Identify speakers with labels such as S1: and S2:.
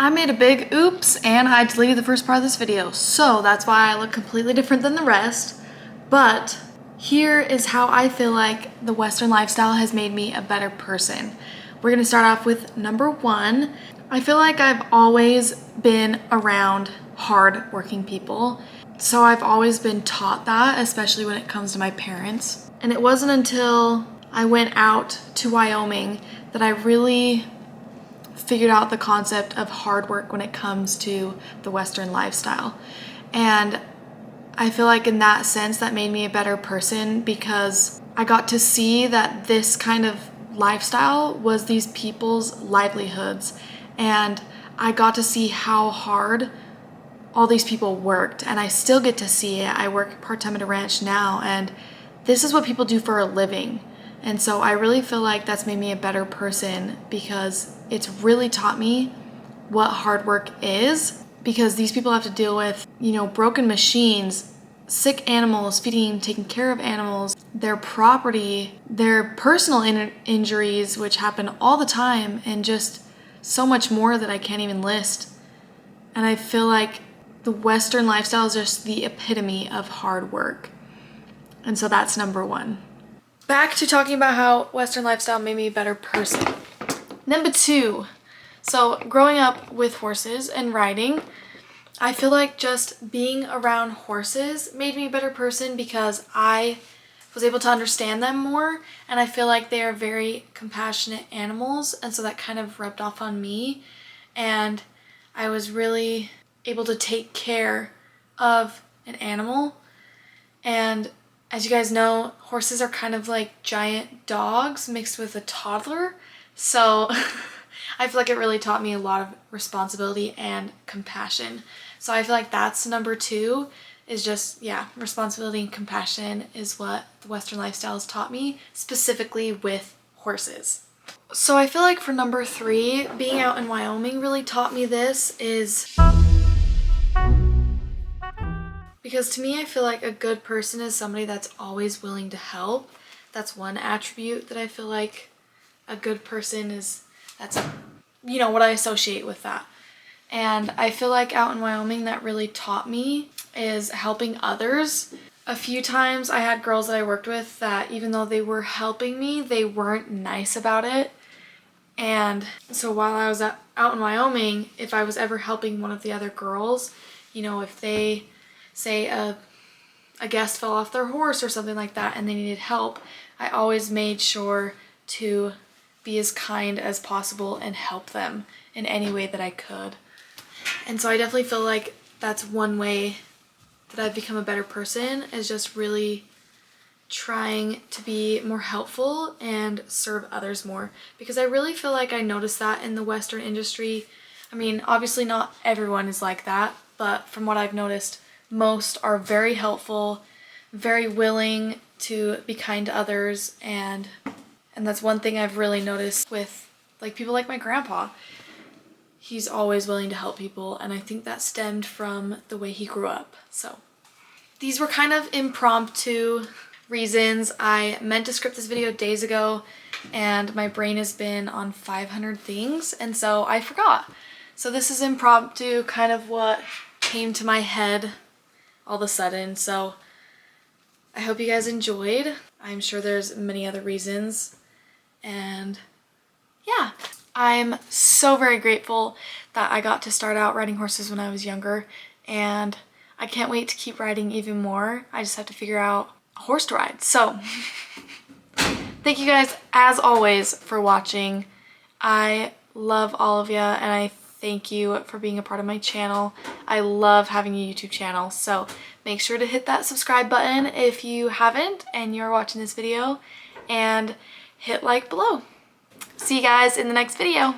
S1: I made a big oops and I deleted the first part of this video, so that's why I look completely different than the rest. But here is how I feel like the Western lifestyle has made me a better person. We're gonna start off with number one. I feel like I've always been around hard-working people. So I've always been taught that, especially when it comes to my parents. And it wasn't until I went out to Wyoming that I really figured out the concept of hard work when it comes to the Western lifestyle. And I feel like in that sense that made me a better person because I got to see that this kind of lifestyle was these people's livelihoods, and I got to see how hard all these people worked, and I still get to see it. I work part-time at a ranch now, and this is what people do for a living. And so I really feel like that's made me a better person because it's really taught me what hard work is, because these people have to deal with, broken machines, sick animals, feeding, taking care of animals, their property, their personal injuries, which happen all the time, and just so much more that I can't even list. And I feel like the Western lifestyle is just the epitome of hard work. And so that's number one. Back to talking about how Western lifestyle made me a better person. Number two, so growing up with horses and riding, I feel like just being around horses made me a better person because I was able to understand them more, and I feel like they are very compassionate animals, and so that kind of rubbed off on me, and I was really able to take care of an animal. And as you guys know, horses are kind of like giant dogs mixed with a toddler. So I feel like it really taught me a lot of responsibility and compassion. So I feel like that's number two, is just, responsibility and compassion is what the Western lifestyle has taught me, specifically with horses. So I feel like for number three, being out in Wyoming really taught me this, is because to me, I feel like a good person is somebody that's always willing to help. That's one attribute that I feel like a good person is. That's, what I associate with that. And I feel like out in Wyoming that really taught me is helping others. A few times I had girls that I worked with that even though they were helping me, they weren't nice about it. And so while I was out in Wyoming, if I was ever helping one of the other girls, if they say a guest fell off their horse or something like that and they needed help, I always made sure to be as kind as possible and help them in any way that I could. And so I definitely feel like that's one way that I've become a better person, is just really trying to be more helpful and serve others more, because I really feel like I noticed that in the Western industry. I mean, obviously not everyone is like that, but from what I've noticed, most are very helpful, very willing to be kind to others, and that's one thing I've really noticed with like people like my grandpa. He's always willing to help people, and I think that stemmed from the way he grew up. So these were kind of impromptu reasons. I meant to script this video days ago, and my brain has been on 500 things, and so I forgot. So this is impromptu, kind of what came to my head all of a sudden. So I hope you guys enjoyed. I'm sure there's many other reasons, and yeah. I'm so very grateful that I got to start out riding horses when I was younger, and I can't wait to keep riding even more. I just have to figure out a horse to ride. So thank you guys as always for watching. I love all of you, and I thank you for being a part of my channel. I love having a YouTube channel, so make sure to hit that subscribe button if you haven't and you're watching this video, and hit like below. See you guys in the next video.